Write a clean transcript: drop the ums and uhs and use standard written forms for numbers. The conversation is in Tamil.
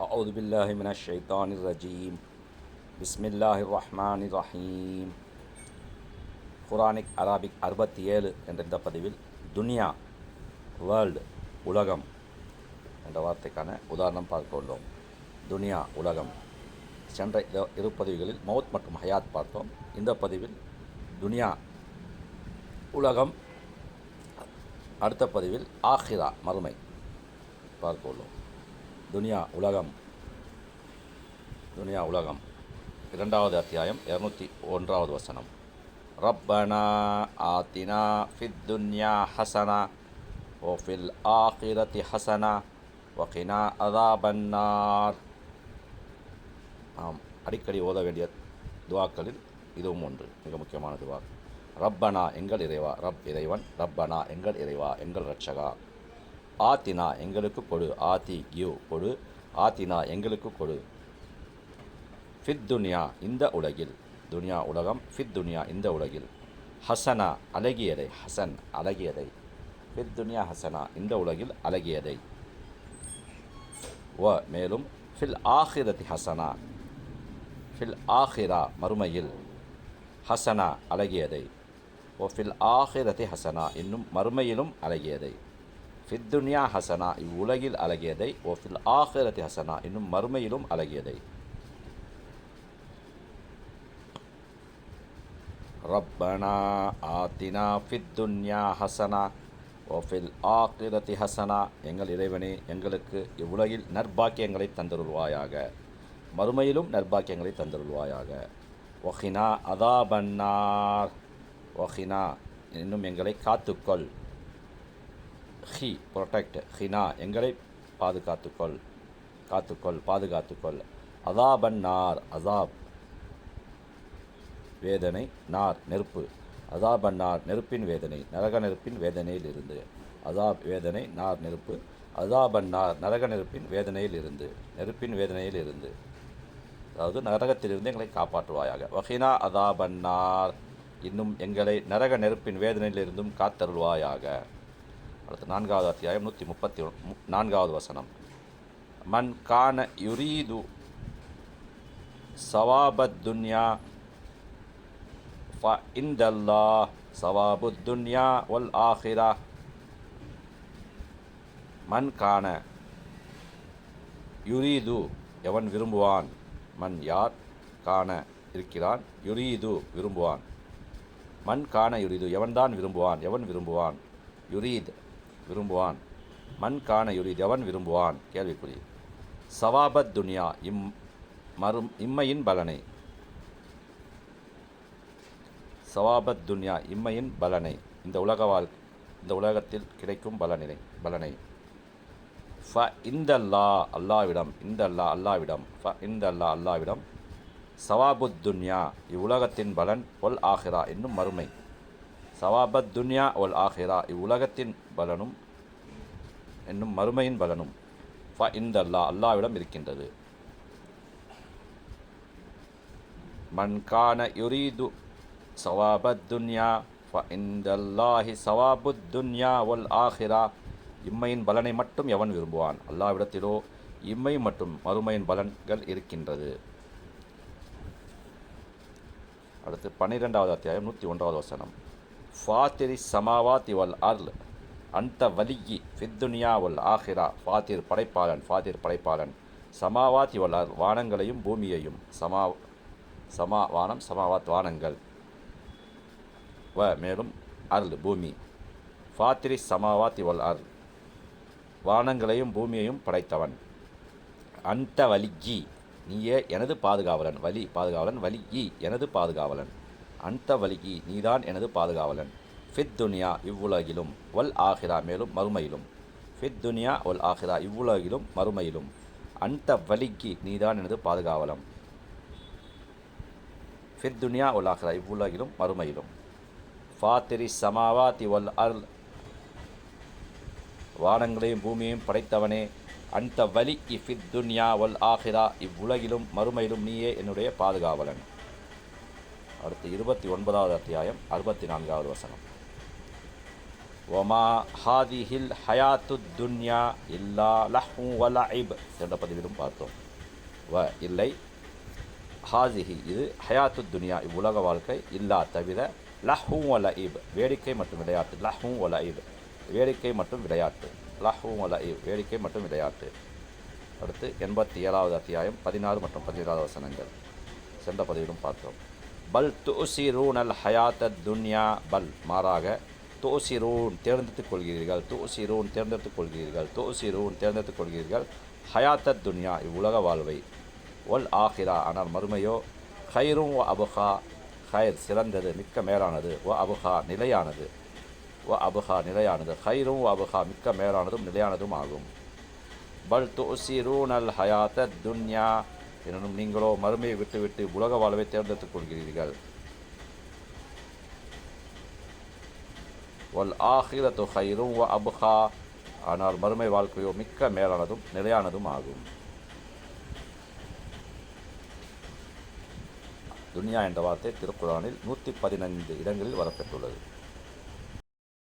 أعوذ بالله من الشيطان الرجيم بسم الله الرحمن الرحيم குரானிக் அரபிக் 67 என்ற இந்த பதிவில் துனியா வேர்ல்டு உலகம் என்ற வார்த்தைக்கான உதாரணம் பார்க்க உள்ளோம். துனியா உலகம். சென்ற இரு பதிவுகளில் மௌத் மற்றும் ஹயாத் பார்த்தோம். இந்த பதிவில் துனியா உலகம், அடுத்த பதிவில் ஆஹிரா மறுமை பார்க்க உள்ளோம். துனியா உலகம் இரண்டாவது அத்தியாயம் 201வது வசனம். ரப்பனா ஆத்தினா ஃபித் துன்யா ஹசனா ஓ ஃபில் ஆகிரதி ஹசனா வகினா அதாபன்னார். அடிக்கடி ஓத வேண்டிய துவாக்களில் இதுவும் ஒன்று, மிக முக்கியமான துவா. ரப்பனா எங்கள் இறைவா, ரப் இறைவன், ரப்பனா எங்கள் இறைவா, எங்கள் ரட்சகா. ஆத்தினா எங்களுக்கு கொடு, ஆத்தி கிவ் கொடு, ஆத்தினா எங்களுக்கு கொடு. ஃபித் துன்யா இந்த உலகில், துனியா உலகம், ஃபித் துன்யா இந்த உலகில், ஹசனா அழகியதை, ஹசன் அழகியதை, ஃபித் துன்யா ஹசனா இந்த உலகில் அழகியதை, வ மேலும் ஃபில் ஆஹிரதி ஹசனா, ஃபில் ஆஹிரா மறுமையில், ஹசனா அழகியதை, ஓ ஃபில் ஆஹிரதி ஹசனா இன்னும் மறுமையிலும் அழகியதை. ஃபித் துன்யா ஹசனா இவ்வுலகில் அழகியதை, ஓ ஃபில் ஆஹிரதி ஹசனா இன்னும் மறுமையிலும் அழகியதை. ரப்பனா ஆத்தினா ஃபித் துன்யா ஹசனா ஓ ஃபில் ஆகிரதி ஹசனா. எங்கள் இறைவனே எங்களுக்கு இவ்வுலகில் நற்பாக்கியங்களை தந்தருள்வாயாக, மறுமையிலும் நற்பாக்கியங்களை தந்தருள்வாயாக. ஒஹினா அதாபன்னார், ஒஹினா இன்னும் எங்களை காத்துக்கொள், ஹி ப்ரொடெக்ட், ஹினா எங்களை பாதுகாத்துக்கொள், காத்துக்கொள் பாதுகாத்துக்கொள். அதாபன்னார் அசாப் வேதனை, நார் நெருப்பு, அதாபன்னார் நெருப்பின் வேதனை, நரக நெருப்பின் வேதனையில் இருந்து. அதாப் வேதனை, நார் நெருப்பு, அதாபன்னார் நரக நெருப்பின் வேதனையில் இருந்து, நெருப்பின் வேதனையில் இருந்து, அதாவது நரகத்திலிருந்து எங்களை காப்பாற்றுவாயாக. வஹினா அதாபன்னார் இன்னும் எங்களை நரக நெருப்பின் வேதனையிலிருந்தும் காத்தருள்வாயாக. அடுத்து 4வது அத்தியாயம் 134வது வசனம். மன் கான யுரீது சவாபத் துன்யா ஃபஇந்தல்லாஹ் சவாபுத் துன்யா வல் ஆஹிரா. மன் கான யுரீது எவன் விரும்புவான், மன் யார், கான இருக்கிறான், யுரீது விரும்புவான், மன் கான யுரீது எவன்தான் விரும்புவான், எவன் விரும்புவான், யுரீத் விரும்புவான், மன் கான யுரீத் எவன் விரும்புவான், கேள்விக்குறி. சவாபத் துன்யா இம்மையின் பலனை, சவாபத் துன்யா இம்மையின் பலனை, இந்த உலகத்தில் கிடைக்கும் பலனை. ஃப இந்தல்லா அல்லாவிடம், இந்தல்லா அல்லாவிடம், ஃப இந்தல்லா அல்லாவிடம், சவாபுத் துன்யா இவ்வுலகத்தின் பலன், ஒல் ஆஹிரா என்னும் மறுமை. சவாபத் துன்யா ஒல் ஆஹிரா இவ்வுலகத்தின் பலனும் என்னும் மறுமையின் பலனும் ஃப இந்தல்லா அல்லாவிடம் இருக்கின்றது. மன் கான யுரீது சவாபத் துன்யா ஃப இந்தல்லாஹி சவாபுத் துன்யா ஒல் ஆஹிரா. இம்மையின் பலனை மட்டும் எவன் விரும்புவான், அல்லாவிடத்திலோ இம்மை மற்றும் மறுமையின் பலன்கள் இருக்கின்றது. அடுத்து 12வது அத்தியாயம் 101வது வசனம். ஃபாத்திரி சமாவாத்தி வல் அர்ல் அந்த வலியி ஃபித் துன்யா வல் ஆஹிரா. ஃபாத்திர் படைப்பாளன், ஃபாத்திர் படைப்பாளன், சமாவாத்தி வல் அர்ல் வானங்களையும் பூமியையும், வானம் சமாவாத் வானங்கள், வ மேலும் அர்ல் பூமி. ஃபாத்திரி சமாவாத்தி வல் அர்ல் வானங்களையும் பூமியையும் படைத்தவன். அந்த வலியி நீயே எனது பாதுகாவலன், வலி பாதுகாவலன், வலியி எனது பாதுகாவலன், அந்த வலியி நீதான் எனது பாதுகாவலன். ஃபித் துன்யா இவ்வுலகிலும், வல் ஆஹிரா மேலும் மறுமையிலும். ஃபித் துன்யா வல் ஆஹிரா இவ்வுலகிலும் மறுமையிலும், அந்த வலியி நீதான் எனது பாதுகாவலன். ஃபித் துன்யா வல் ஆஹிரா இவ்வுலகிலும் மறுமையிலும். ஃபாத்திரி சமாவாத்தி வல் அர்ல் வானங்களையும் பூமியையும் படைத்தவனே, அந்த வலி ஃபித் துன்யா வல் ஆஹிரா இவ்வுலகிலும் மறுமையிலும் நீயே என்னுடைய பாதுகாவலன். அடுத்து 29வது அத்தியாயம் 64வது வசனம். ஒமா ஹாதிஹில் ஹயாத்து துன்யா இல்லா லஹ்வு வ லஇப் என்ற பதிவிலும் பார்த்தோம். இல்லை, ஹாதிஹி இது ஹயாத்து துன்யா இவ்வுலக வாழ்க்கை, இல்லா தவிர லஹ்வு வ லஇப் வேடிக்கை மற்றும் விளையாட்டு, லஹ்வு வ லஇப் வேடிக்கை மற்றும் விளையாட்டு, லஹ்வு வ லஇப் வேடிக்கை மற்றும் விளையாட்டு. அடுத்து 87வது அத்தியாயம் 16 மற்றும் 17வது வசனங்கள் சென்ற பதிவிலும் பார்த்தோம். பல் துசிரூன் அல் ஹயாத்த துன்யா, பல் மாறாக, துசிரூன் தேர்ந்தெடுத்துக் கொள்கிறீர்கள், துசிரூன் தேர்ந்தெடுத்துக் கொள்கிறீர்கள், துசிரூன் தேர்ந்தெடுத்துக் கொள்கிறீர்கள் ஹயாத்த துன்யா இவ்வுலக வாழ்வை, ஒல் ஆஹிரா ஆனால் மறுமையோ, ஹைரும் வ அபுஹா ஹைர் சிறந்தது மிக்க மேலானது, வ அபுஹா நிலையானது, வ அபுஹா நிலையானது, ஹைரும் வ அபுஹா மிக்க மேலானதும் நிலையானதும் ஆகும். பல் துசிரூன் அல் ஹயாத்த துன்யா எனும் நீங்களோ மறுமையை விட்டுவிட்டு உலக வாழ்வை தேர்ந்தெடுத்துக் கொள்கிறீர்கள். வல் ஆஹிரத்து ஹைரும் வ அபுஹா ஆனால் மறுமை வாழ்க்கையோ மிக்க மேலானதும் நிலையானதும் ஆகும். துன்யா என்ற வார்த்தை திருக்குர்ஆனில் 115 இடங்களில் வரப்பெற்றுள்ளது.